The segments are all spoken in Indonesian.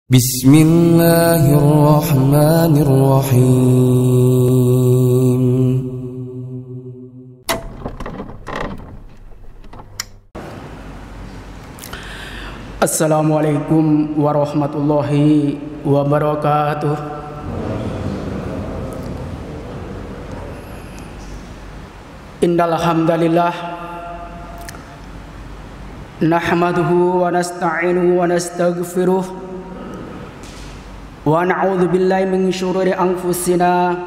Bismillahirrahmanirrahim. Assalamualaikum warahmatullahi wabarakatuh. Innal hamdalillah nahmaduhu wa nasta'inuhu wa nastaghfiruh wa na'udzu billahi min syururi anfusina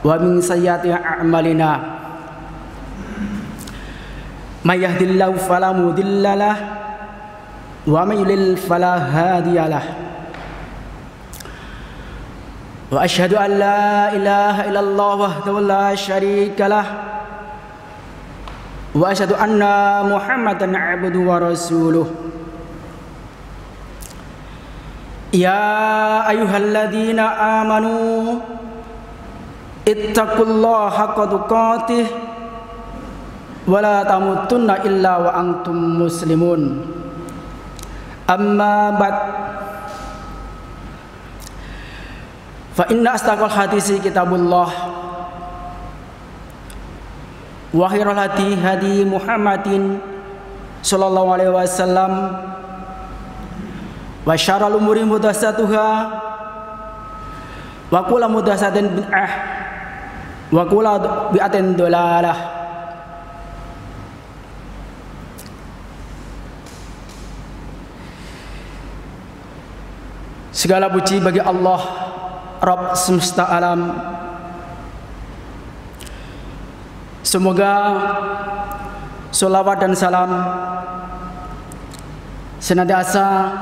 wa min sayyiati a'malina. May yahdihillahu fala mudilla lahu wa may yudlil fala hadiya lahu. Wa asyhadu an la ilaha illallah wahdahu la syarika lahu wa asyhadu anna Muhammadan 'abduhu wa rasuluh. Ya ayyuhalladzina amanu ittaqullaha haqqa tuqatih wa la tamutunna illa wa antum muslimun. Amma ba'd, fa inna asdaqal hadisi kitabullah wa khairal hadi hadi Muhammadin sallallahu alaihi wasallam wa syarrul umuri muhdatsatuha wa kullu muhdatsatin bid'ah wa kullu bid'atin dhalalah. Segala puji bagi Allah, Rabb semesta alam. Semoga sholawat dan salam senantiasa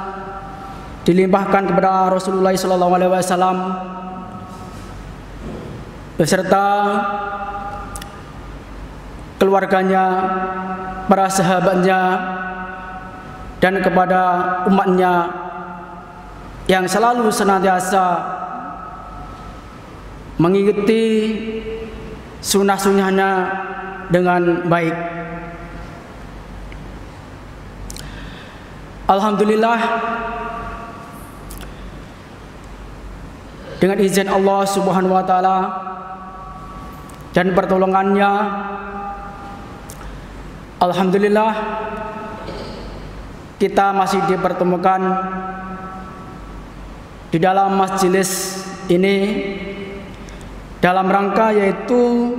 dilimpahkan kepada Rasulullah SAW beserta keluarganya, para sahabatnya, dan kepada umatnya yang selalu senantiasa mengikuti sunnah-sunnahnya dengan baik. Alhamdulillah, dengan izin Allah Subhanahu wa taala dan pertolongannya, alhamdulillah kita masih dipertemukan di dalam majelis ini dalam rangka yaitu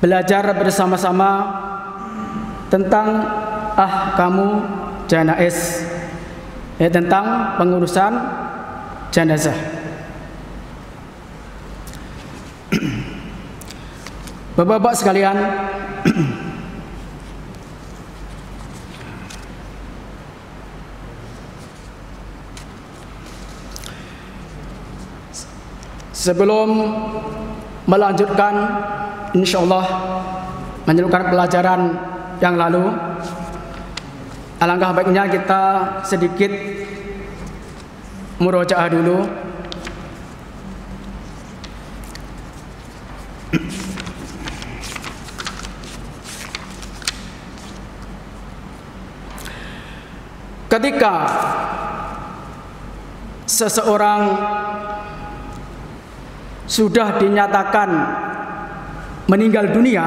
belajar bersama-sama tentang ahkamu janaiz, tentang pengurusan jenazah. Bapak-bapak sekalian, sebelum melanjutkan insyaallah melanjutkan pelajaran yang lalu, alangkah baiknya kita sedikit murojaah dulu. Ketika seseorang sudah dinyatakan meninggal dunia,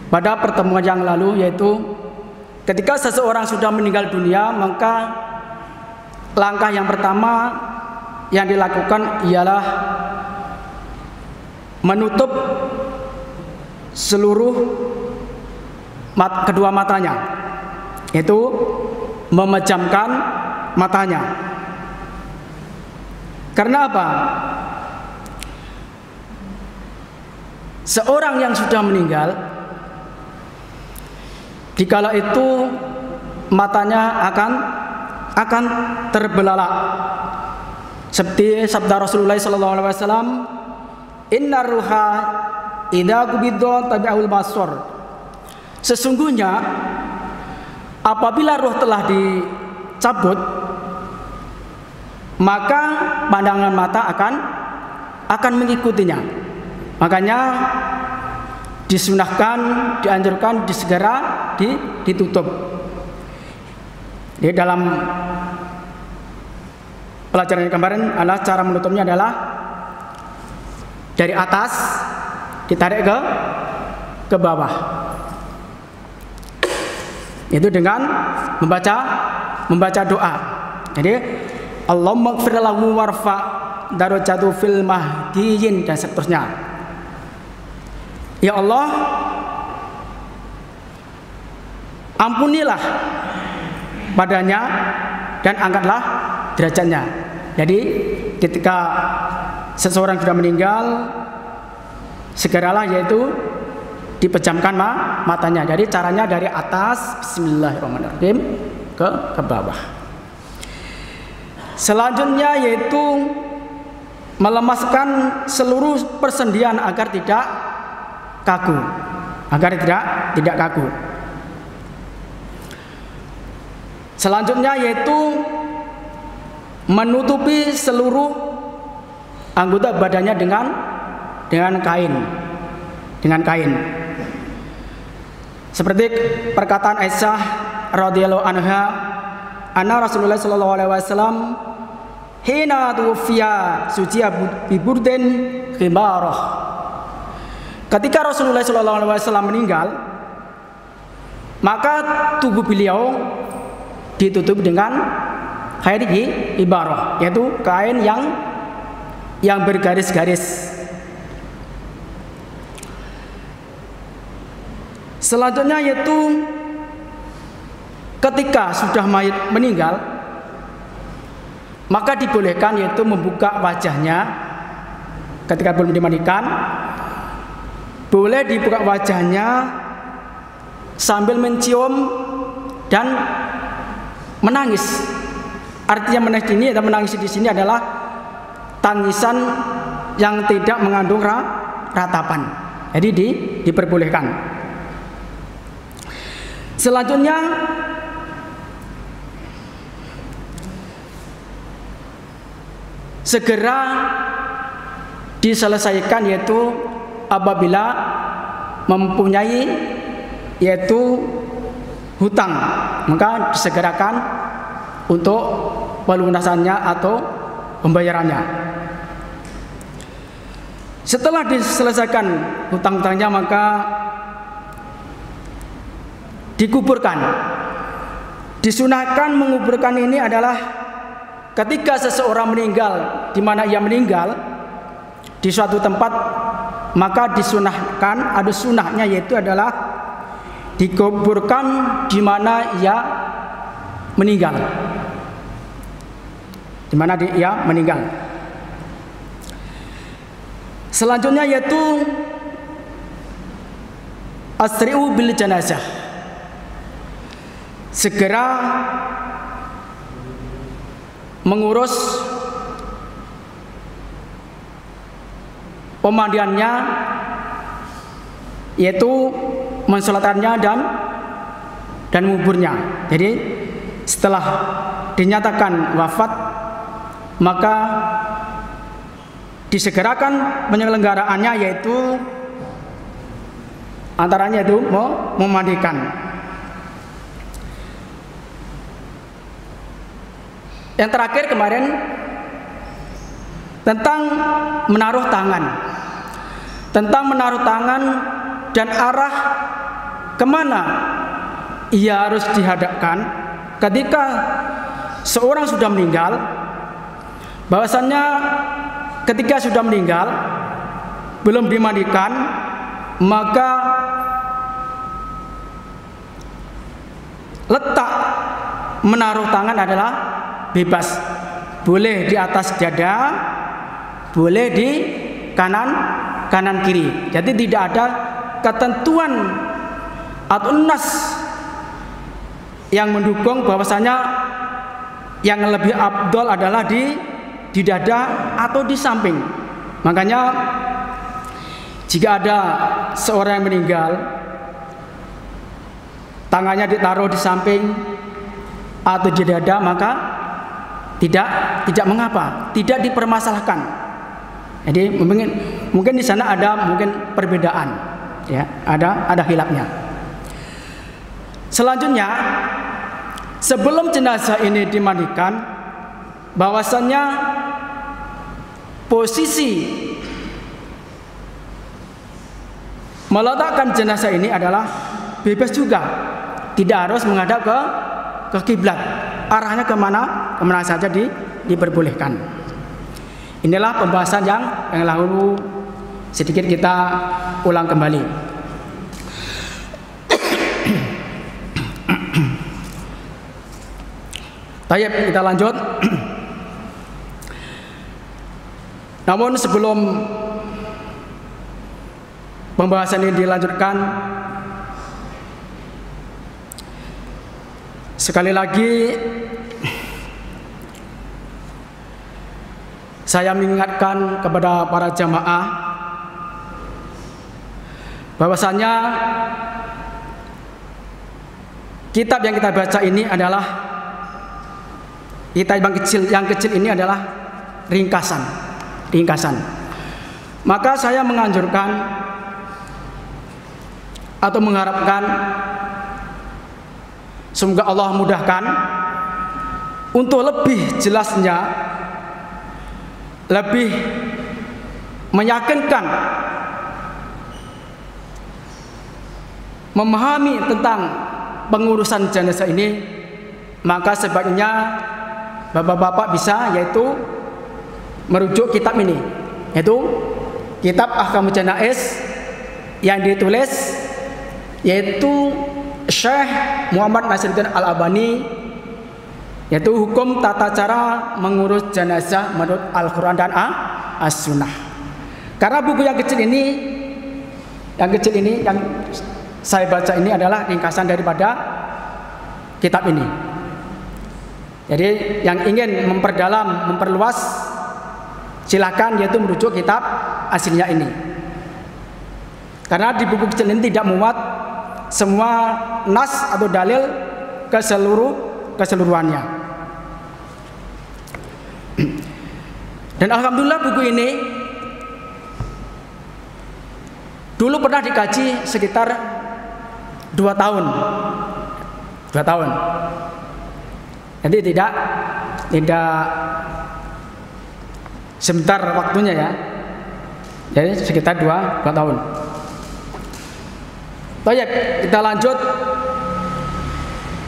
pada pertemuan yang lalu, yaitu ketika seseorang sudah meninggal dunia, maka langkah yang pertama yang dilakukan ialah menutup seluruh kedua matanya, yaitu memejamkan matanya. Karena apa? Seorang yang sudah meninggal, dikala itu matanya akan terbelalak, seperti sabda Rasulullah SAW, inna ruha idza qubidha tabi'ul basar. Sesungguhnya apabila ruh telah dicabut, maka pandangan mata akan mengikutinya. Makanya disunahkan, dianjurkan, disegera ditutup. Di dalam pelajaran yang kemarin adalah cara menutupnya adalah dari atas ditarik ke bawah. Itu dengan membaca doa. Jadi Allahumma ighfir lahu warfa darajatu fil mahdiyyin dan seterusnya. Ya Allah, ampunilah padanya dan angkatlah derajatnya. Jadi ketika seseorang sudah meninggal, segeralah yaitu dipejamkan matanya. Jadi caranya dari atas, bismillahirrahmanirrahim, ke bawah. Selanjutnya yaitu melemaskan seluruh persendian agar tidak kaku, tidak kaku. Selanjutnya yaitu menutupi seluruh anggota badannya dengan kain. Seperti perkataan Aisyah radhiyallahu anha, anna Rasulullah sallallahu alaihi wasallam hina tufiya sujiya biburdin khimarah. Ketika Rasulullah sallallahu alaihi wasallam meninggal, maka tubuh beliau ditutup dengan kain ibarah, yaitu kain yang bergaris-garis. Selanjutnya yaitu ketika sudah mayit meninggal, maka dibolehkan yaitu membuka wajahnya ketika belum dimandikan. Boleh dibuka wajahnya sambil mencium dan menangis. Artinya menangis di sini adalah tangisan yang tidak mengandung ratapan. Jadi diperbolehkan. Selanjutnya segera diselesaikan yaitu apabila mempunyai yaitu hutang, maka disegerakan untuk pelunasannya atau pembayarannya. Setelah diselesaikan hutang-hutangnya, maka dikuburkan. Disunahkan menguburkan ini adalah ketika seseorang meninggal, di mana ia meninggal di suatu tempat, maka disunahkan, ada sunahnya yaitu adalah dikuburkan di mana ia meninggal. Di mana ia meninggal. Selanjutnya yaitu asri'u bil janazah. Segera mengurus pemandiannya, yaitu mensolatkannya dan menguburnya. Jadi setelah dinyatakan wafat, maka disegerakan penyelenggaraannya, yaitu antaranya itu memandikan. Yang terakhir kemarin tentang menaruh tangan dan arah kemana ia harus dihadapkan ketika seorang sudah meninggal. Bahwasannya ketika sudah meninggal belum dimandikan, maka letak menaruh tangan adalah bebas. Boleh di atas dada, boleh di kanan kiri. Jadi tidak ada ketentuan atau nas yang mendukung bahwasanya yang lebih afdol adalah di dada atau di samping. Makanya jika ada seorang yang meninggal, tangannya ditaruh di samping atau di dada, maka tidak mengapa, tidak dipermasalahkan. Jadi mungkin di sana ada mungkin perbedaan, ya, ada khilafnya. Selanjutnya sebelum jenazah ini dimandikan, bahwasannya posisi meletakkan jenazah ini adalah bebas juga, tidak harus menghadap ke kiblat, arahnya kemana saja diperbolehkan. Inilah pembahasan yang lalu sedikit kita ulang kembali. Baik, kita lanjut. Namun sebelum pembahasan ini dilanjutkan, sekali lagi saya mengingatkan kepada para jamaah bahwasanya kitab yang kita baca ini adalah kitab yang kecil ini adalah ringkasan. Maka saya menganjurkan atau mengharapkan semoga Allah mudahkan untuk lebih jelasnya, lebih meyakinkan, memahami tentang pengurusan jenazah ini, maka sebaiknya bapak-bapak bisa yaitu merujuk kitab ini, yaitu kitab Ahkamul Janaiz yang ditulis yaitu Syekh Muhammad Nasiruddin Al-Albani, yaitu hukum tata cara mengurus jenazah menurut Al-Quran dan As-Sunnah. Karena buku yang kecil ini yang saya baca ini adalah ringkasan daripada kitab ini. Jadi yang ingin memperdalam, memperluas, silakan yaitu merujuk kitab aslinya ini. Karena di buku kecil ini tidak muat semua nas atau dalil keseluruhannya. Dan alhamdulillah buku ini dulu pernah dikaji sekitar 2 tahun. Jadi tidak sebentar waktunya ya. Jadi sekitar 2 tahun. Baik, kita lanjut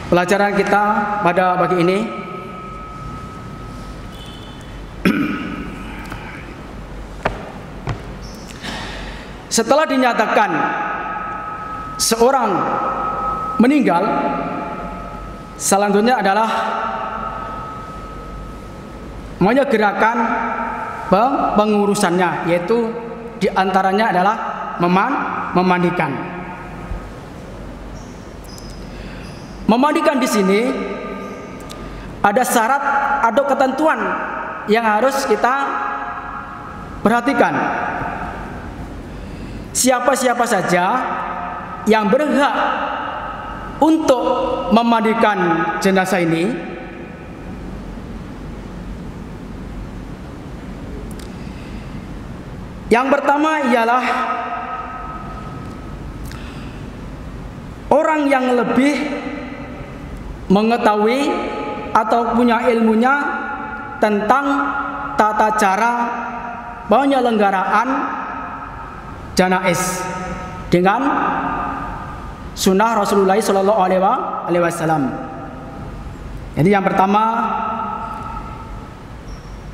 pelajaran kita pada pagi ini. Setelah dinyatakan seorang meninggal, selanjutnya adalah menyegerakan pengurusannya, yaitu diantaranya adalah memandikan. Memandikan di sini ada syarat atau ketentuan yang harus kita perhatikan. Siapa-siapa saja yang berhak untuk memandikan jenazah ini, yang pertama ialah orang yang lebih mengetahui atau punya ilmunya tentang tata cara penyelenggaraan janaiz dengan sunnah Rasulullah Shallallahu Alaihi Wasallam. Jadi yang pertama,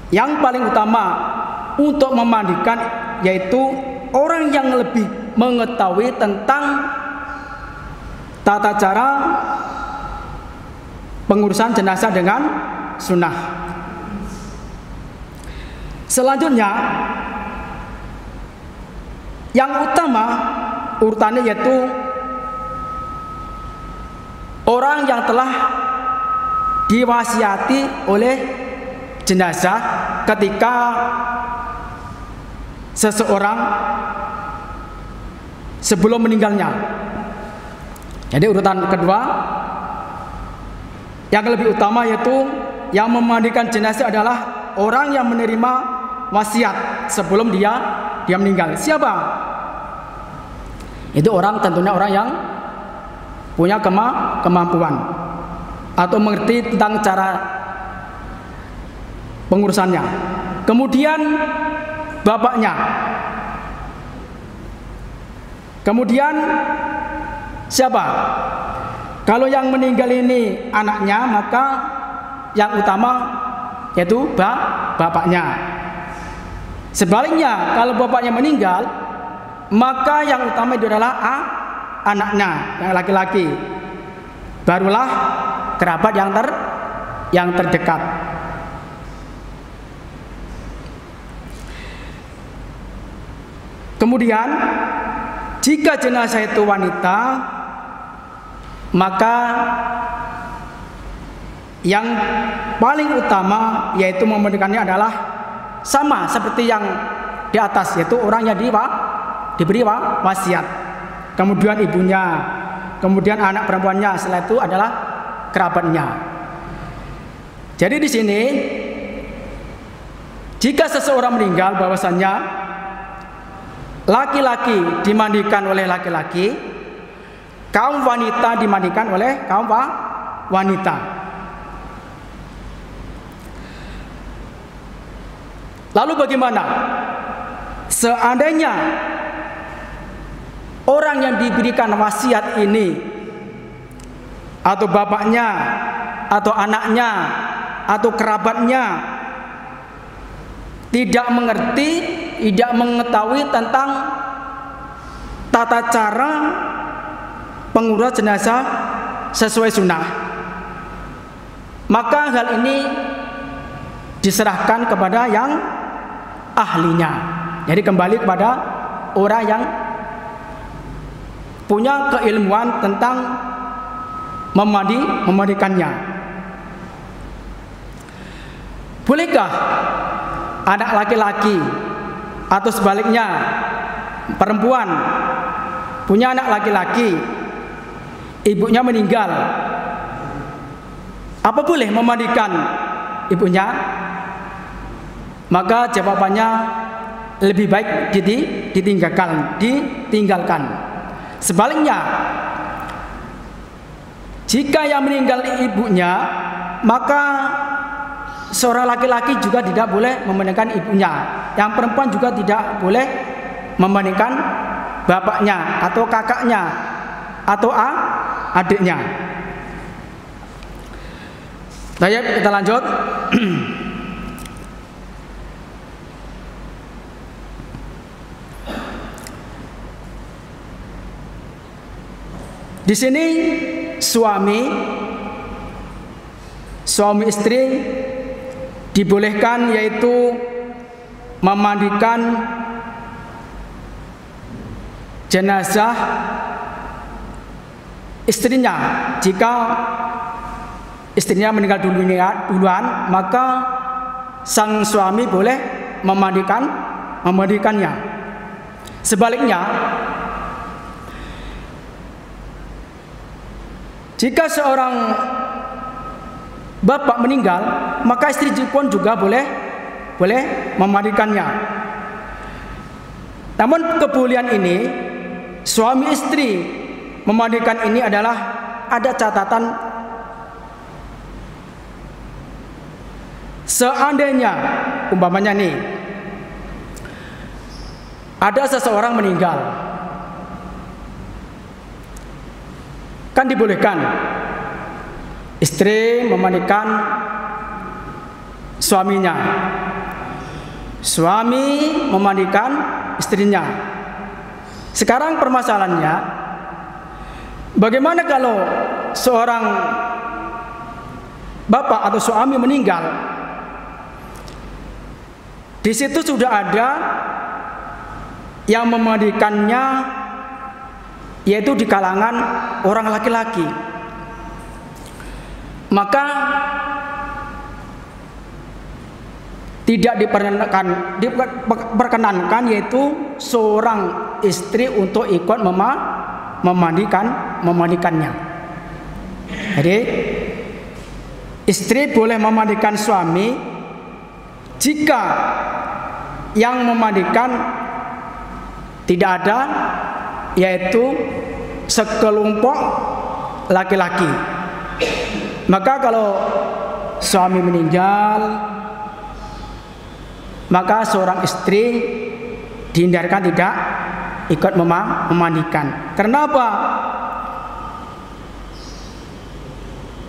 yang paling utama untuk memandikan yaitu orang yang lebih mengetahui tentang tata cara pengurusan jenazah dengan sunnah. Selanjutnya, yang utama urutannya yaitu orang yang telah diwasiati oleh jenazah ketika seseorang sebelum meninggalnya. Jadi urutan kedua, yang lebih utama yaitu yang memandikan jenazah adalah orang yang menerima wasiat sebelum dia meninggal. Siapa? Itu tentunya orang yang punya kemampuan. atau mengerti tentang cara pengurusannya. Kemudian bapaknya. Kemudian siapa? Kalau yang meninggal ini anaknya, maka yang utama yaitu bapaknya. Sebaliknya, kalau bapaknya meninggal, maka yang utama itu adalah anaknya, yang laki-laki. Barulah kerabat yang terdekat. Kemudian jika jenazah itu wanita, maka yang paling utama yaitu memandikannya adalah sama seperti yang di atas, yaitu orang yang diberi wasiat, kemudian ibunya, kemudian anak perempuannya, setelah itu adalah kerabatnya. Jadi di sini jika seseorang meninggal, bahwasanya laki-laki dimandikan oleh laki-laki, kaum wanita dimandikan oleh kaum wanita. Lalu bagaimana seandainya orang yang diberikan wasiat ini, atau bapaknya, atau anaknya, atau kerabatnya tidak mengerti, tidak mengetahui tentang tata cara pengurusan jenazah sesuai sunnah, maka hal ini diserahkan kepada yang ahlinya. Jadi kembali kepada orang yang punya keilmuan tentang memandikannya. Bolehkah anak laki-laki atau sebaliknya perempuan punya anak laki-laki, ibunya meninggal, apa boleh memandikan ibunya? Maka jawabannya lebih baik ditinggalkan. Sebaliknya, jika yang meninggal ibunya, maka seorang laki-laki juga tidak boleh memandikan ibunya. Yang perempuan juga tidak boleh memandikan bapaknya atau kakaknya atau adiknya. Baik, kita lanjut. Di sini suami istri dibolehkan yaitu memandikan jenazah istrinya. Jika istrinya meninggal duluan, maka sang suami boleh memandikannya. Sebaliknya, jika seorang bapak meninggal, maka istri pun juga boleh memandikannya. Namun kebolehan ini, suami istri memandikan ini adalah ada catatan. Seandainya umpamanya nih, ada seseorang meninggal, kan dibolehkan istri memandikan suaminya, suami memandikan istrinya. Sekarang permasalahannya, bagaimana kalau seorang bapak atau suami meninggal, di situ sudah ada yang memandikannya, yaitu di kalangan orang laki-laki, maka tidak diperkenankan yaitu seorang istri untuk ikut memandikannya. Jadi istri boleh memandikan suami jika yang memandikan tidak ada, yaitu sekelompok laki-laki. Maka kalau suami meninggal, maka seorang istri dihindarkan tidak ikut memandikan. Kenapa?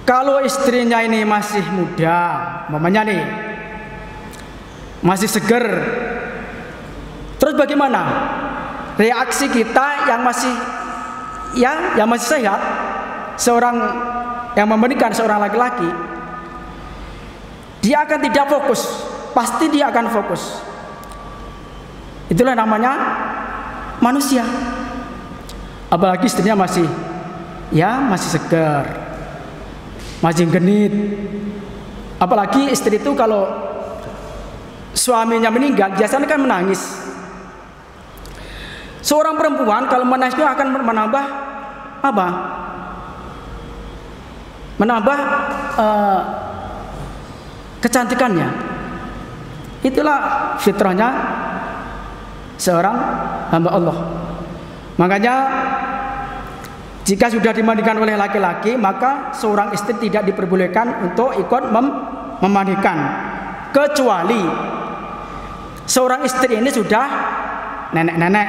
Kalau istrinya ini masih muda, mamanya nih, masih seger, terus bagaimana reaksi kita yang masih sehat, seorang yang memandikan seorang laki-laki, dia akan tidak fokus, pasti dia akan fokus. Itulah namanya manusia. Apalagi istrinya masih segar, masih genit. Apalagi istri itu kalau suaminya meninggal biasanya kan menangis. Seorang perempuan kalau menangis itu akan menambah apa? Menambah kecantikannya. Itulah fitrahnya seorang hamba Allah. Makanya jika sudah dimandikan oleh laki-laki, maka seorang istri tidak diperbolehkan untuk ikut memandikan, kecuali seorang istri ini sudah nenek-nenek,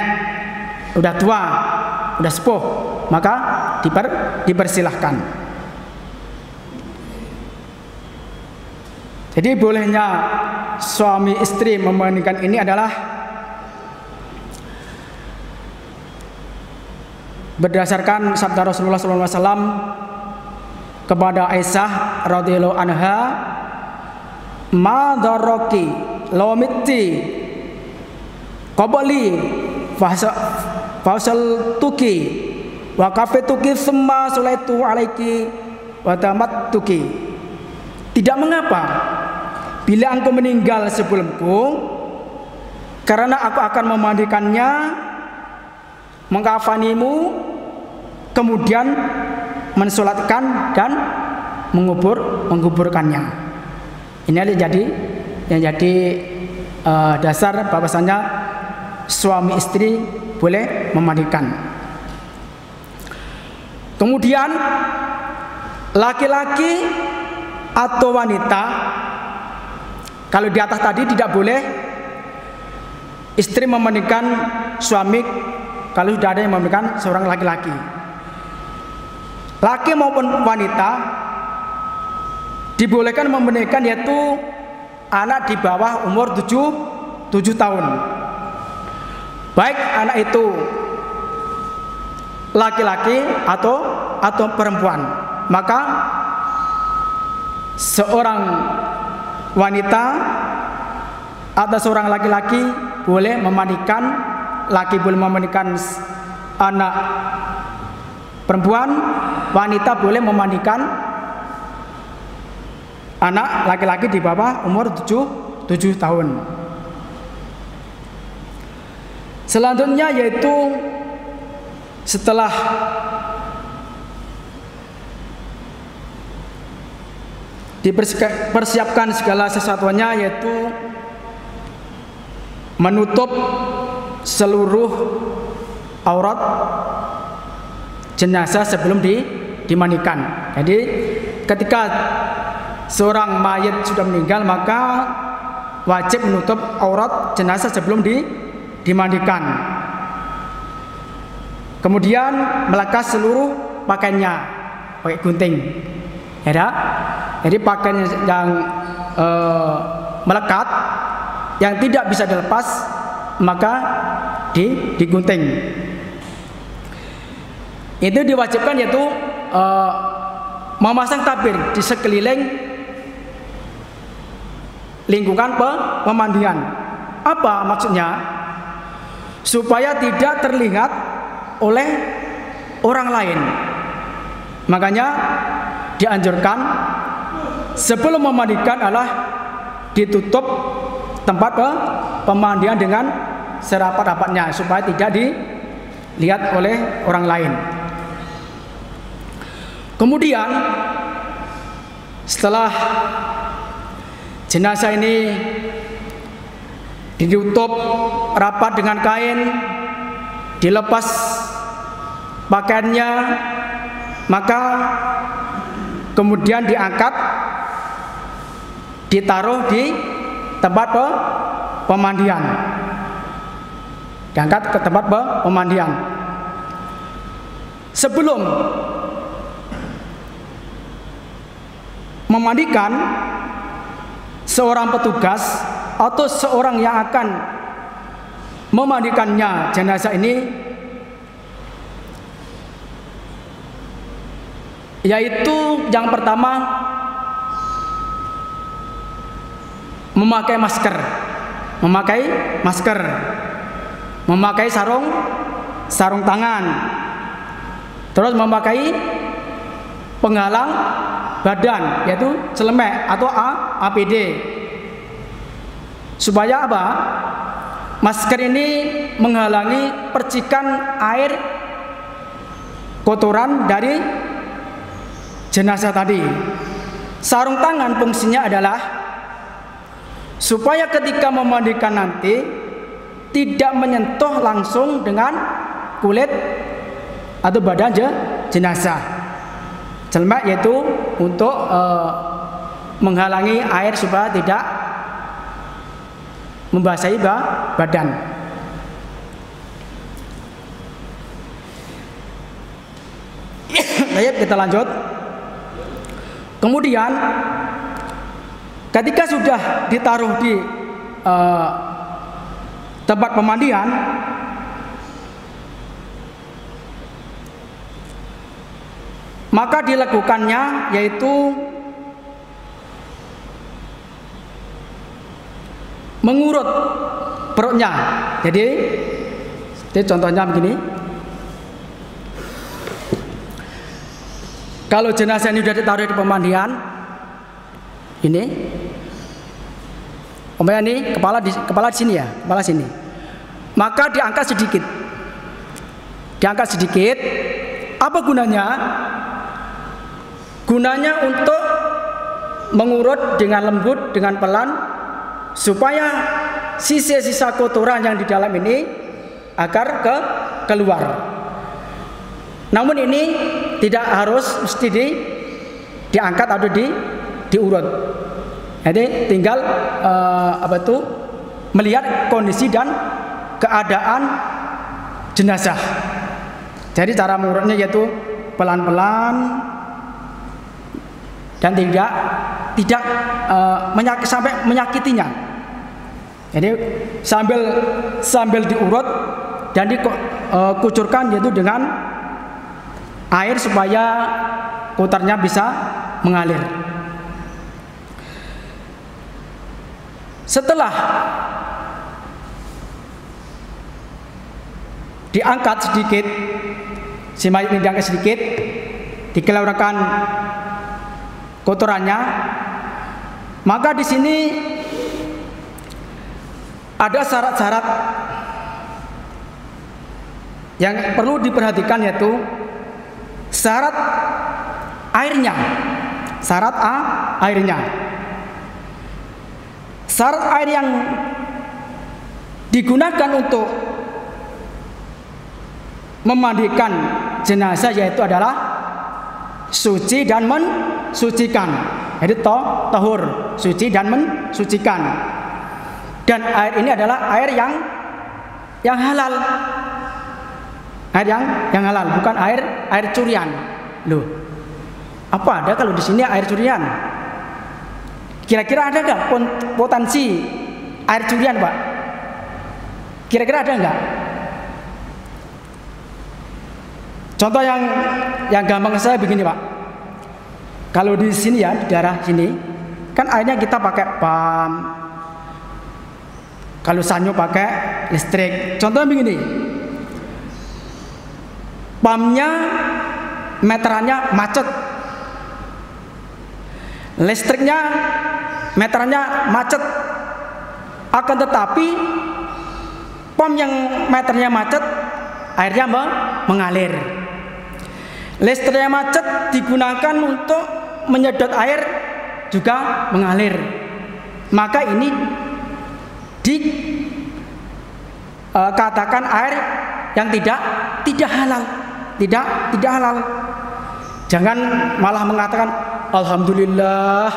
sudah tua, sudah sepuh, maka dipersilahkan. Jadi bolehnya suami istri memandikan ini adalah berdasarkan sabda Rasulullah SAW kepada Aisyah radhiyallahu anha, "Ma darraki law mitti qabli fasal tuki wa kafatuki summa sulaitu alaiki wa tamattuki." Tidak mengapa bila engkau meninggal sebelumku, karena aku akan memandikannya, mengkafanimu, kemudian mensolatkan dan menguburkannya. Ini yang jadi dasar bahwasanya suami istri boleh memandikan. Kemudian laki-laki atau wanita, kalau di atas tadi tidak boleh istri memandikan suami kalau sudah ada yang memandikan seorang laki-laki. Laki maupun wanita dibolehkan memandikan, yaitu anak di bawah umur 7 tahun. Baik anak itu laki-laki atau perempuan. Maka seorang wanita atau seorang laki-laki boleh memandikan, laki boleh memandikan anak perempuan, wanita boleh memandikan anak laki-laki di bawah umur 7 tahun. Selanjutnya yaitu setelah dipersiapkan segala sesuatunya, yaitu menutup seluruh aurat jenazah sebelum dimandikan. Jadi ketika seorang mayat sudah meninggal, maka wajib menutup aurat jenazah sebelum dimandikan. Kemudian melekas seluruh pakaiannya pakai gunting, ya. Jadi pakaian yang melekat, yang tidak bisa dilepas, maka digunting. Itu diwajibkan, yaitu memasang tabir di sekeliling lingkungan pemandian. Apa maksudnya? Supaya tidak terlihat oleh orang lain. Makanya dianjurkan sebelum memandikan adalah ditutup tempat pemandian dengan serapat-rapatnya, supaya tidak dilihat oleh orang lain. Kemudian setelah jenazah ini ditutup rapat dengan kain, dilepas pakaiannya, maka kemudian diangkat, ditaruh di tempat pemandian. Diangkat ke tempat pemandian. Sebelum memandikan, seorang petugas atau seorang yang akan memandikannya jenazah ini, yaitu yang pertama memakai masker, memakai sarung tangan, terus memakai penghalang badan, yaitu celemek atau APD. Supaya apa? Masker ini menghalangi percikan air kotoran dari jenazah tadi. Sarung tangan fungsinya adalah supaya ketika memandikan nanti tidak menyentuh langsung dengan kulit atau badan jenazah. Celemek yaitu untuk menghalangi air supaya tidak membasahi badan. Baik, kita lanjut. Kemudian ketika sudah ditaruh di tempat pemandian, maka dilakukannya yaitu mengurut perutnya. Jadi contohnya begini. Kalau jenazah ini sudah ditaruh di pemandian, ini, umpamanya ini kepala di sini ya, kepala sini. Maka diangkat sedikit. Apa gunanya? Gunanya untuk mengurut dengan lembut, dengan pelan, supaya sisa-sisa kotoran yang di dalam ini agar keluar. Namun ini tidak harus mesti diangkat atau diurut. Jadi tinggal melihat kondisi dan keadaan jenazah. Jadi cara mengurutnya yaitu pelan-pelan dan tidak sampai menyakitinya. Jadi sambil diurut dan dikucurkan yaitu dengan air supaya kotornya bisa mengalir. Setelah diangkat sedikit, si mayat ini diangkat sedikit, dikeluarkan kotorannya, maka di sini ada syarat-syarat yang perlu diperhatikan, yaitu syarat airnya. Syarat airnya. Syarat air yang digunakan untuk memandikan jenazah yaitu adalah suci dan mensucikan. Jadi tahur, suci dan mensucikan. Dan air ini adalah air yang halal. Air yang halal, bukan air curian. Loh, apa ada kalau di sini air curian? Kira-kira ada nggak potensi air curian, Pak? Kira-kira ada nggak? Contoh yang gampang saya begini, Pak. Kalau di sini ya, di daerah sini, kan airnya kita pakai pam. Kalau sanyo pakai listrik. Contohnya begini. Pumpnya meterannya macet, listriknya meterannya macet. Akan tetapi pump yang meternya macet, airnya mengalir. Listriknya macet digunakan untuk menyedot air juga mengalir. Maka ini dikatakan air yang tidak halal. Tidak halal. Jangan malah mengatakan alhamdulillah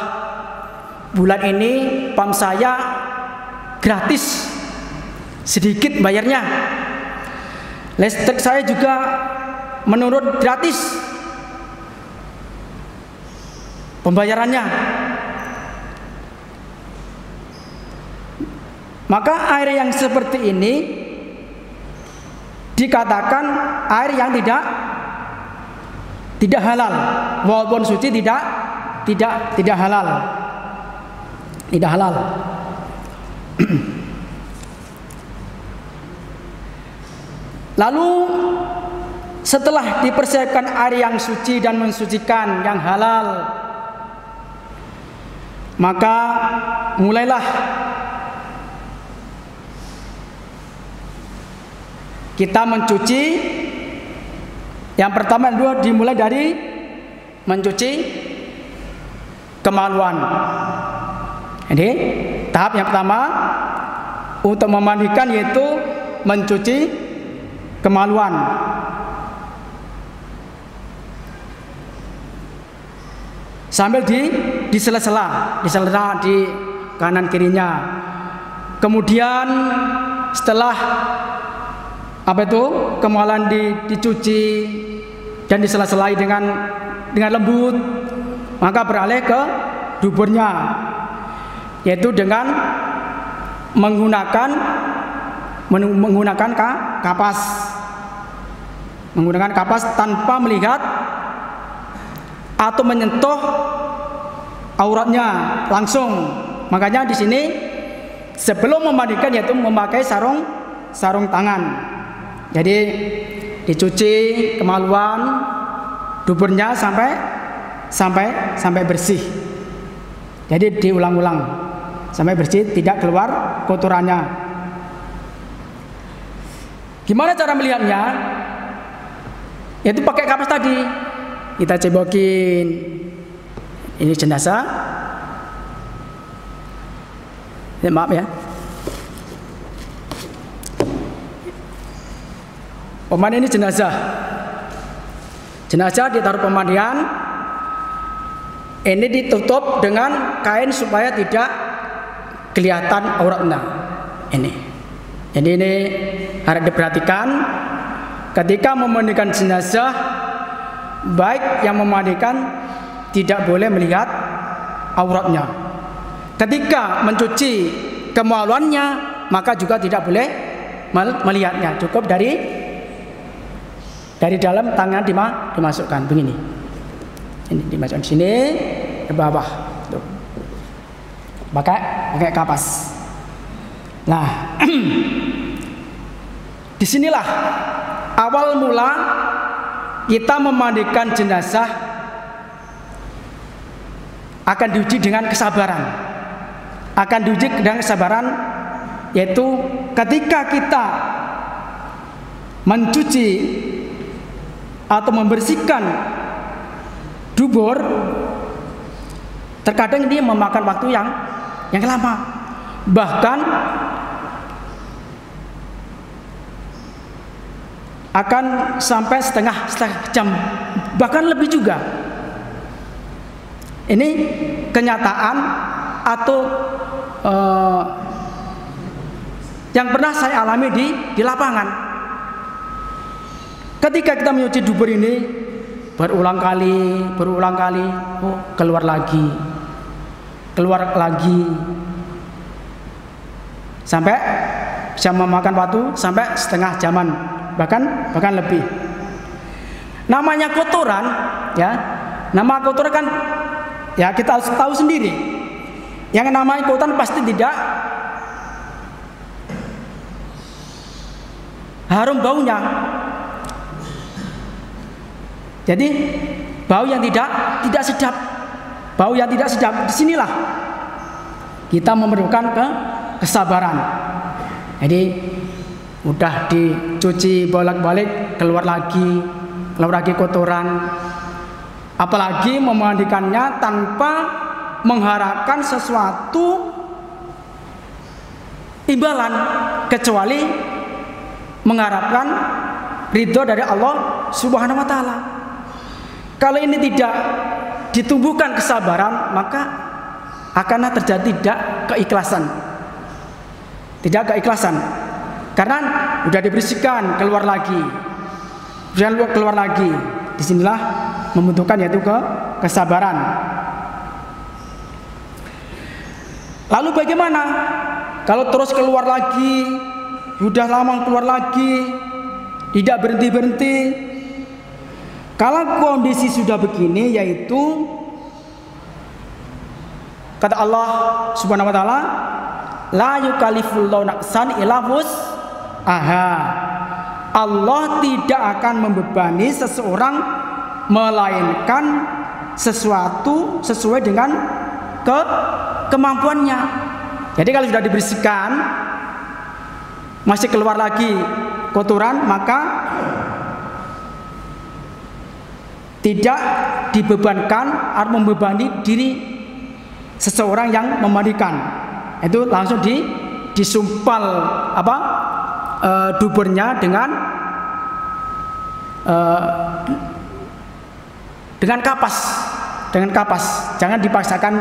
bulan ini PAM saya gratis, sedikit bayarnya. Listrik saya juga menurun gratis pembayarannya. Maka air yang seperti ini dikatakan air yang tidak halal, walaupun suci tidak halal, tidak halal. Lalu setelah dipersiapkan air yang suci dan mensucikan yang halal, maka mulailah kita mencuci. Yang pertama dua dimulai dari mencuci kemaluan. Jadi tahap yang pertama untuk memandikan yaitu mencuci kemaluan. Sambil di sela-sela di kanan kirinya. Kemudian setelah kemaluan dicuci dan disela-selai dengan lembut, maka beralih ke duburnya, yaitu dengan menggunakan kapas, tanpa melihat atau menyentuh auratnya langsung. Makanya di sini sebelum memandikan yaitu memakai sarung tangan. Jadi dicuci kemaluan, duburnya sampai bersih. Jadi diulang-ulang sampai bersih, tidak keluar kotorannya. Gimana cara melihatnya? Yaitu pakai kapas tadi. Kita cebokin. Ini jenazah. Maaf ya. Pemandian ini jenazah. Jenazah ditaruh pemandian. Ini ditutup dengan kain supaya tidak kelihatan auratnya. Ini. Jadi ini harus diperhatikan ketika memandikan jenazah, baik yang memandikan tidak boleh melihat auratnya. Ketika mencuci kemaluannya, maka juga tidak boleh melihatnya. Cukup dari dalam tangan dimasukkan begini. Ini dimasukkan sini ke bawah. Tuh. Pakai kapas. Nah, disinilah awal mula kita memandikan jenazah akan diuji dengan kesabaran. Yaitu ketika kita mencuci atau membersihkan dubur, terkadang ini memakan waktu yang lama, bahkan akan sampai setengah jam, bahkan lebih juga. Ini kenyataan atau yang pernah saya alami di lapangan. Ketika kita mencuci dubur ini berulang kali, keluar lagi, sampai bisa memakan waktu sampai setengah jaman, bahkan lebih. Namanya kotoran, ya, nama kotoran kan, ya kita harus tahu sendiri. Yang namanya kotoran pasti tidak harum baunya. Jadi bau yang tidak sedap, disinilah kita memerlukan kesabaran. Jadi udah dicuci bolak-balik, keluar lagi kotoran. Apalagi memandikannya tanpa mengharapkan sesuatu imbalan, kecuali mengharapkan ridho dari Allah Subhanahu wa taala. Kalau ini tidak ditumbuhkan kesabaran, maka akan terjadi tidak keikhlasan. Tidak keikhlasan. Karena sudah dibersihkan, keluar lagi. Jangan keluar lagi. Disinilah membutuhkan yaitu kesabaran. Lalu bagaimana? Kalau terus keluar lagi, sudah lama keluar lagi, tidak berhenti-berhenti. Kalau kondisi sudah begini, yaitu kata Allah Subhanahu wa taala, la yukallifullahu nafsan illa wus'aha. Allah tidak akan membebani seseorang melainkan sesuatu sesuai dengan kemampuannya. Jadi kalau sudah dibersihkan masih keluar lagi kotoran, maka tidak dibebankan atau membebani diri seseorang yang memandikan. Itu langsung disumpal duburnya dengan kapas, jangan dipaksakan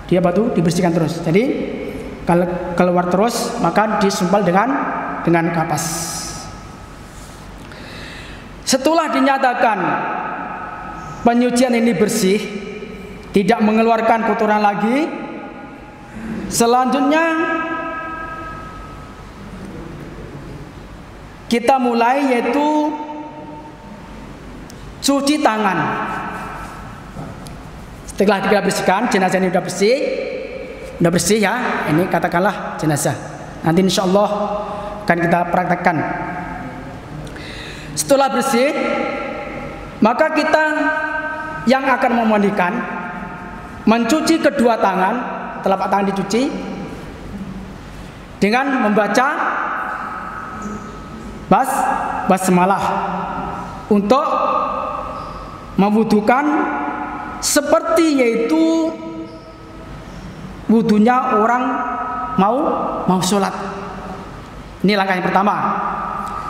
dia dibersihkan terus. Jadi kalau keluar terus maka disumpal dengan kapas. Setelah dinyatakan penyucian ini bersih, tidak mengeluarkan kotoran lagi, selanjutnya kita mulai yaitu cuci tangan. Setelah kita bersihkan, jenazah ini sudah bersih ya. Ini katakanlah jenazah. Nanti insya Allah akan kita praktekkan. Setelah bersih, maka kita yang akan memandikan mencuci kedua tangan, telapak tangan dicuci dengan membaca basmalah untuk memwudukan seperti yaitu wudunya orang mau sholat. Ini langkah yang pertama.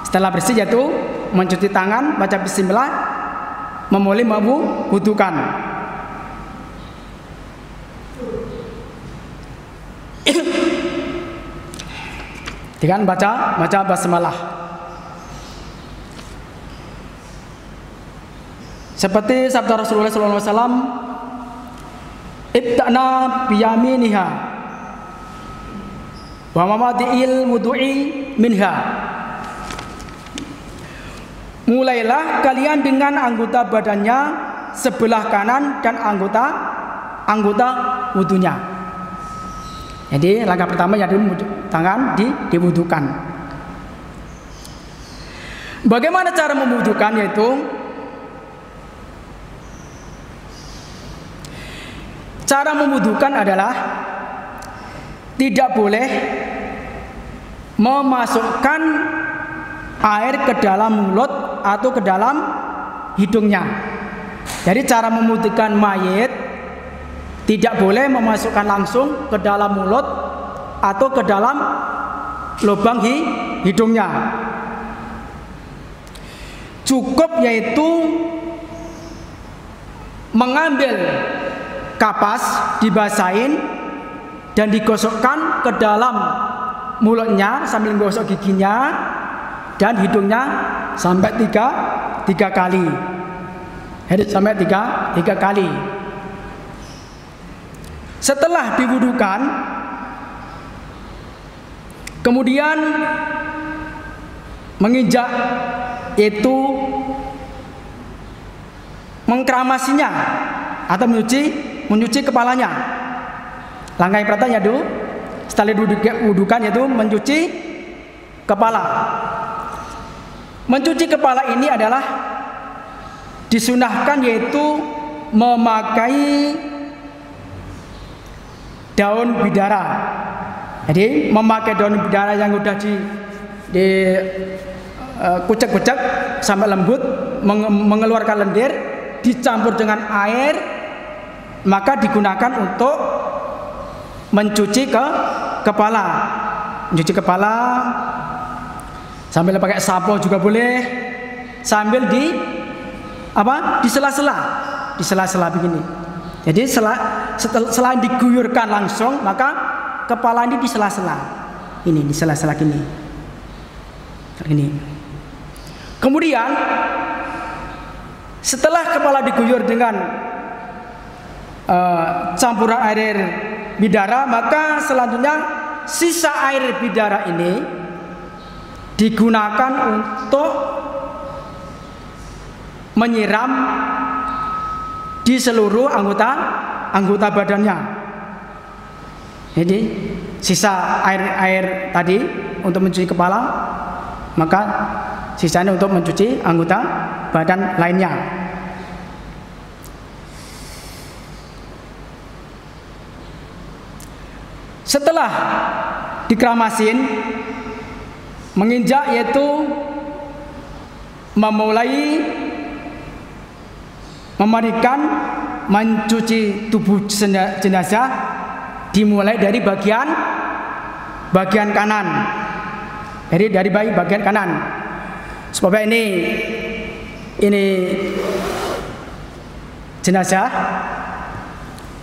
Setelah bersih yaitu mencuci tangan, baca bismillah, memulai memwudukan. Dengan baca basmalah. Seperti sabda Rasulullah SAW, ibta'na biyaminiha wa mamadi'il wudu'i minha. Mulailah kalian dengan anggota badannya sebelah kanan dan anggota wudunya. Jadi langkah pertama yaitu tangan diwudukan. Bagaimana cara memwudukan? Yaitu cara memwudukan adalah tidak boleh memasukkan air ke dalam mulut atau ke dalam hidungnya. Jadi cara memwudukan mayit tidak boleh memasukkan langsung ke dalam mulut atau ke dalam lubang hidungnya. Cukup yaitu mengambil kapas, dibasahin dan digosokkan ke dalam mulutnya sambil menggosok giginya dan hidungnya sampai tiga kali. Jadi sampai tiga kali. Setelah diwudukan, kemudian menginjak itu mengkeramasinya atau menyuci kepalanya. Langkah yang pertama yaitu setelah diwudukan yaitu mencuci kepala. Mencuci kepala ini adalah disunahkan yaitu memakai daun bidara. Jadi memakai daun bidara yang sudah kucek-kucek sampai lembut, mengeluarkan lendir, dicampur dengan air, maka digunakan untuk mencuci kepala. Mencuci kepala sambil pakai sapu juga boleh, sambil di sela-sela di sela-sela begini. Jadi selain diguyurkan langsung, maka kepala ini di sela-sela. Ini di sela-sela gini. Ini. Kemudian setelah kepala diguyur dengan campuran air bidara, maka selanjutnya sisa air bidara ini digunakan untuk menyiram di seluruh anggota badannya. Jadi sisa air tadi untuk mencuci kepala, maka sisanya untuk mencuci anggota badan lainnya. Setelah dikeramasin, menginjak yaitu memulai memandikan, mencuci tubuh jenazah, dimulai dari bagian kanan. Jadi dari bagian kanan. Sebab ini jenazah,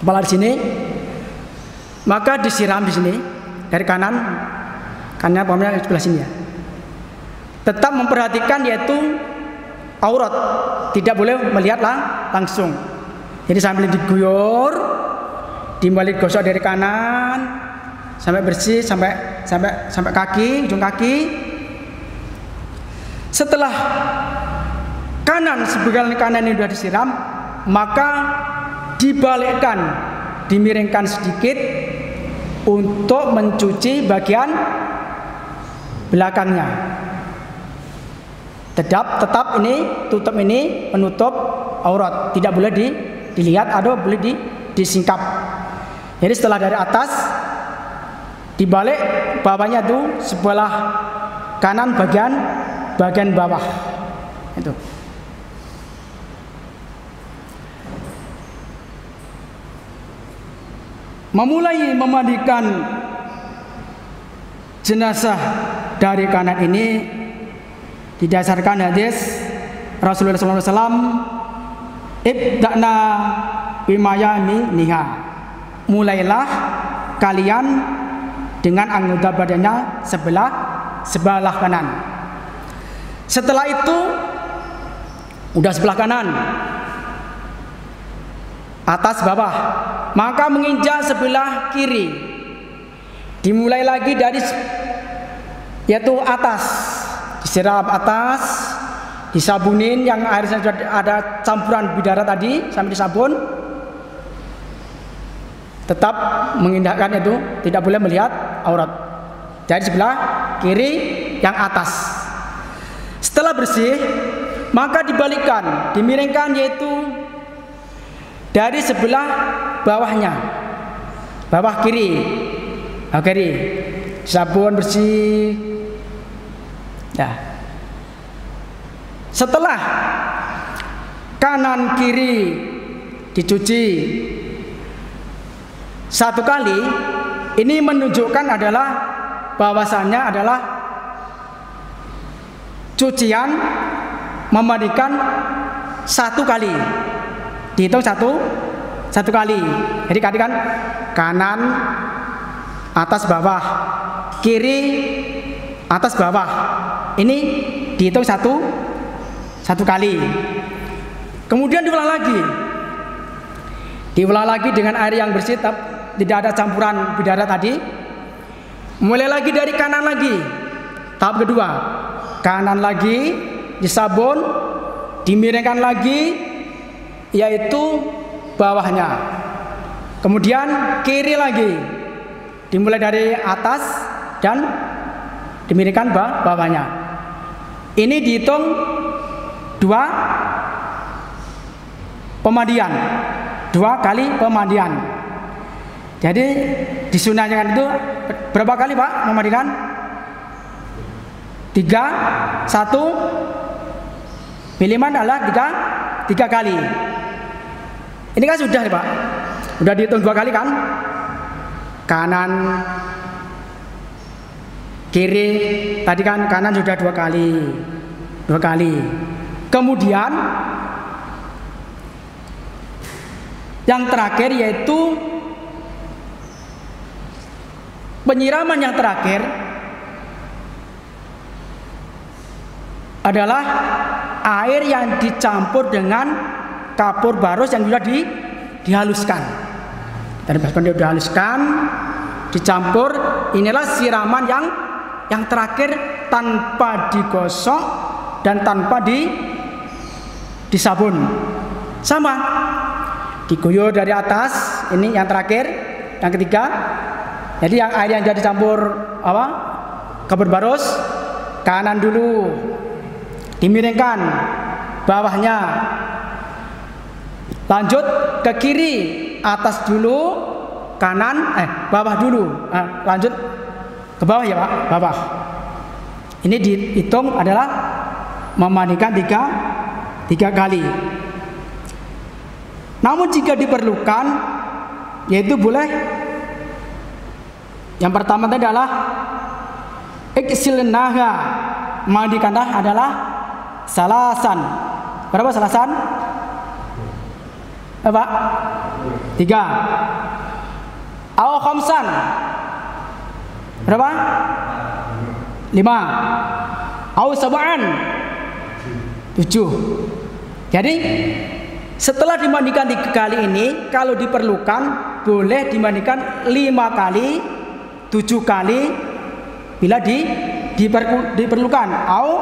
kepala di sini, maka disiram di sini dari kanan, pokoknya di sebelah sini ya. Tetap memperhatikan yaitu aurat, tidak boleh melihat langsung. Jadi sambil diguyur, dimulai gosok dari kanan sampai bersih, sampai kaki, ujung kaki. Setelah sebagian kanan ini sudah disiram, maka dibalikkan, dimiringkan sedikit untuk mencuci bagian belakangnya. Tetap ini tutup, ini menutup aurat, tidak boleh dilihat atau boleh disingkap. Jadi setelah dari atas dibalik, bawahnya itu sebelah kanan bagian bawah itu. Memulai memandikan jenazah dari kanan ini didasarkan hadis Rasulullah SAW, ibda'na bimayami niha, mulailah kalian dengan anggota badannya sebelah kanan. Setelah itu udah sebelah kanan, atas bawah, maka menginjak sebelah kiri, dimulai lagi dari yaitu atas, disiram atas, disabunin yang airnya sudah ada campuran bidara tadi sampai disabun. Tetap mengindahkan itu, tidak boleh melihat aurat. Dari sebelah kiri yang atas. Setelah bersih, maka dibalikkan, dimiringkan yaitu dari sebelah bawahnya, bawah kiri, sabun bersih. Ya. Setelah kanan kiri dicuci satu kali, ini menunjukkan adalah bahwasannya adalah cucian memandikan satu kali, dihitung satu kali. Jadi kan kanan atas bawah, kiri atas bawah, ini dihitung satu kali. Kemudian diulang lagi dengan air yang bersih, tidak ada campuran bidara tadi. Mulai lagi dari kanan lagi, tahap kedua, kanan lagi disabun, dimiringkan lagi yaitu bawahnya. Kemudian kiri lagi, dimulai dari atas dan dimiringkan bawahnya. Ini dihitung 2 pemandian, 2 kali pemandian. Jadi disunahkan itu berapa kali Pak memandikan? 3, 1 minimal adalah 3 kali. Ini kan sudah nih Pak, sudah dihitung 2 kali kan? Kanan kiri tadi kan, kanan sudah 2 kali. Kemudian Yang terakhir yaitu penyiraman yang terakhir adalah air yang dicampur dengan kapur barus yang sudah dihaluskan. Dia dihaluskan, dicampur. Inilah siraman yang terakhir tanpa digosok dan tanpa disabun. Sama, diguyur dari atas. Ini yang terakhir, yang ketiga. Jadi yang air yang jadi campur kapur barus, kanan dulu, dimiringkan bawahnya, lanjut ke kiri, atas dulu, kanan, bawah dulu, lanjut ke bawah ya Pak, bawah. Ini dihitung adalah memandikan tiga kali. Namun jika diperlukan, yaitu boleh. Yang pertama tadi adalah iksilnaha, mandikanlah adalah salasan. Berapa salasan? Apa? 3. Au khamsan. Berapa? 5. Au sab'an. 7. Jadi setelah dimandikan 3 kali ini, kalau diperlukan boleh dimandikan 5 kali, 7 kali bila diperlukan. Au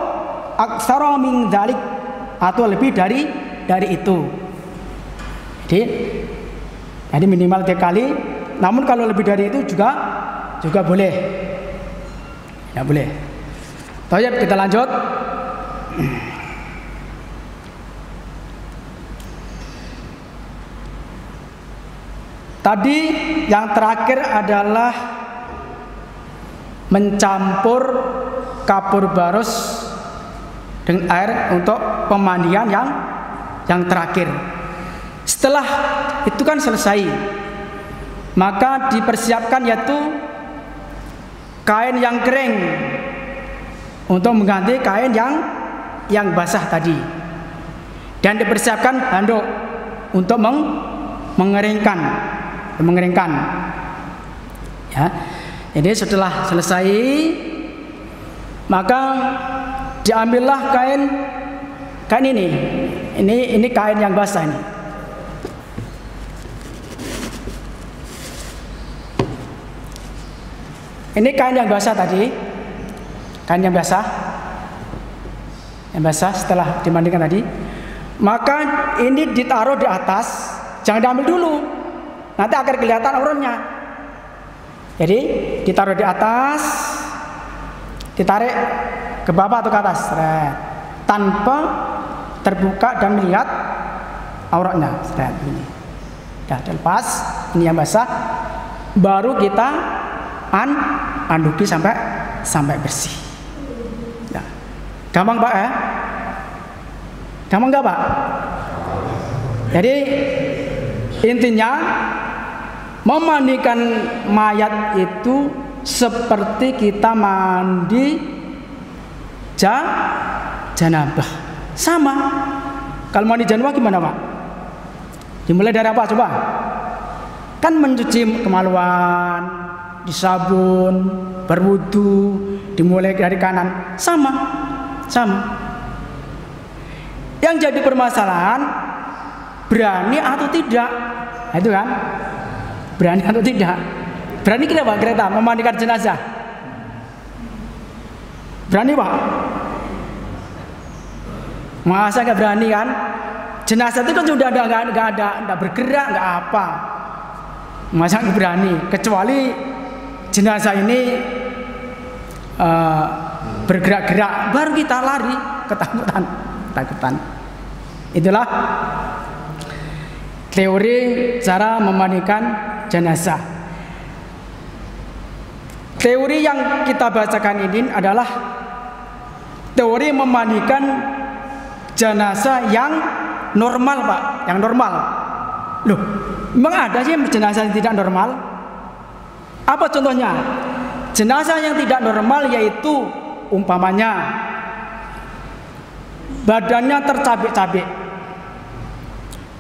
aksara min dzalik, atau lebih dari itu. Jadi minimal 3 kali. Namun kalau lebih dari itu juga boleh. Ya boleh. Baik, kita lanjut. Tadi yang terakhir adalah mencampur kapur barus dengan air untuk pemandian yang terakhir. Setelah itu kan selesai, maka dipersiapkan yaitu kain yang kering untuk mengganti kain yang basah tadi, dan dipersiapkan handuk untuk mengeringkan. Ya. Jadi setelah selesai, maka diambillah kain ini kain yang basah ini. Ini kain yang basah tadi, kain yang basah setelah dimandikan tadi. Maka ini ditaruh di atas, jangan diambil dulu, nanti akan kelihatan auratnya. Jadi ditaruh di atas, ditarik ke bawah atau ke atas, tanpa terbuka dan melihat auratnya. Ini dah dilepas, ini yang basah, baru kita anduki sampai bersih. Ya. Gampang Pak ya? Gampang nggak Pak? Jadi intinya memandikan mayat itu seperti kita mandi janabah. Sama. Kalau mandi janabah gimana Pak? Dimulai dari apa coba? Kan mencuci kemaluan, disabun, berwudu, dimulai dari kanan. Sama. Yang jadi permasalahan berani atau tidak. Nah, itu kan? Berani atau tidak? Berani kita Pak kereta memandikan jenazah? Berani Pak? Masa nggak berani kan? Jenazah itu kan sudah nggak bergerak, nggak apa. Masa nggak berani? Kecuali jenazah ini bergerak-gerak, baru kita lari, ketakutan. Itulah teori cara memandikan jenazah. Teori yang kita bacakan ini adalah teori memandikan jenazah yang normal Pak, yang normal. Loh, memang ada sih jenazah yang tidak normal? Apa contohnya? Jenazah yang tidak normal yaitu umpamanya badannya tercabik-cabik,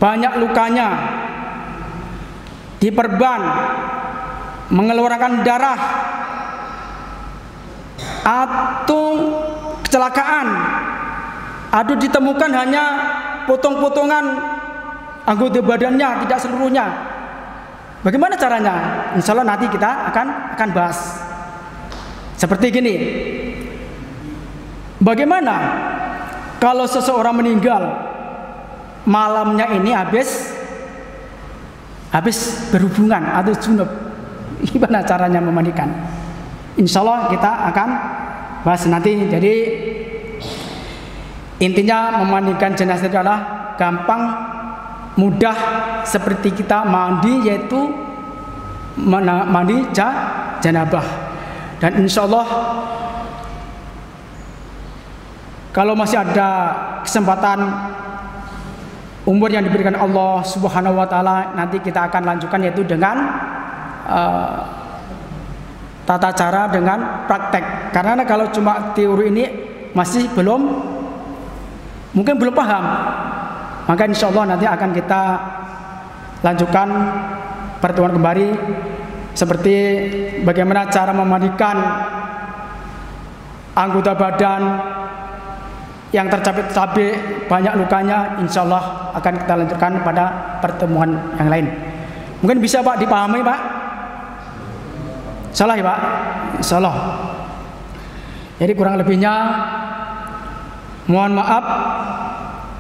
banyak lukanya, diperban, mengeluarkan darah, atau kecelakaan, atau ditemukan hanya potong-potongan anggota badannya, tidak seluruhnya, bagaimana caranya? Insya Allah nanti kita akan bahas. Seperti gini, bagaimana kalau seseorang meninggal malamnya ini habis berhubungan atau junub, gimana caranya memandikan? Insya Allah kita akan bahas nanti. Jadi intinya memandikan jenazah adalah gampang, mudah, seperti kita mandi, yaitu mandi janabah. Dan insya Allah kalau masih ada kesempatan umur yang diberikan Allah Subhanahu wa taala, nanti kita akan lanjutkan, yaitu dengan tata cara dengan praktek. Karena kalau cuma teori ini masih mungkin belum paham. Maka insya Allah nanti akan kita lanjutkan pertemuan kembali, seperti bagaimana cara memandikan anggota badan yang tercabik-cabik, banyak lukanya. Insya Allah akan kita lanjutkan pada pertemuan yang lain. Mungkin bisa Pak dipahami Pak? Salah ya Pak? Insya Allah. Jadi kurang lebihnya mohon maaf.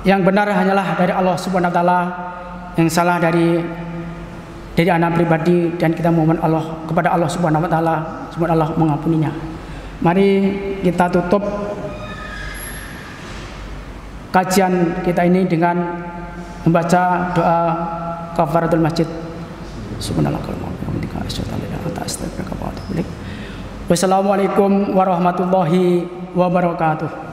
Yang benar hanyalah dari Allah Subhanahu wa taala, yang salah dari anak pribadi, dan kita mohon Allah kepada Allah Subhanahu wa taala, semoga Allah mengampuninya. Mari kita tutup kajian kita ini dengan membaca doa kafaratul masjid. Wassalamualaikum warahmatullahi wabarakatuh.